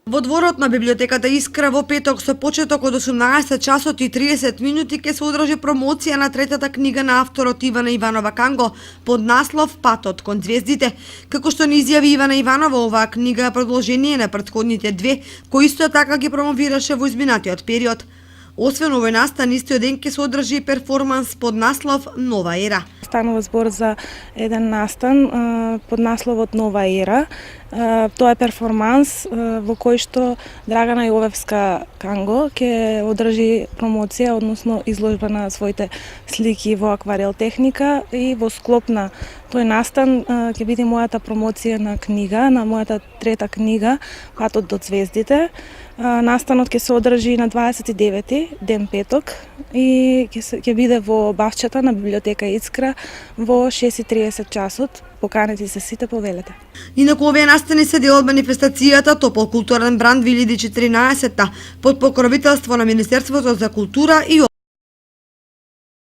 Во дворот на библиотеката Искра во петок со почеток од 18 часот и 30 минути ќе се одржи промоција на третата книга на авторот Ивана Иванова Канго под наслов Патот кон ѕвездите. Како што ни изјави Ивана Иванова, оваа книга е продолжение на претходните две, кои исто така ги промовираше во изминатиот период. Освен овој настан, истиот ден ќе се одржи перформанс под наслов Нова ера. Станува збор за еден настан под насловот Нова ера. Тоа е перформанс во кој што Драгана Јовевска Канго ќе одржи промоција, односно изложба на своите слики во акварел техника, и во склоп на тој настан ќе биде мојата промоција на книга, на мојата трета книга Патот до ѕвездите. Настанот ќе се одржи на 29 ден петок и ќе биде во Бавчата на библиотека Искра во 6:30 часот. Поканети се сите, повелете. Инаку овие настани се дел од манифестацијата Топол културен бранд 2014 под покровителство на Министерството за култура и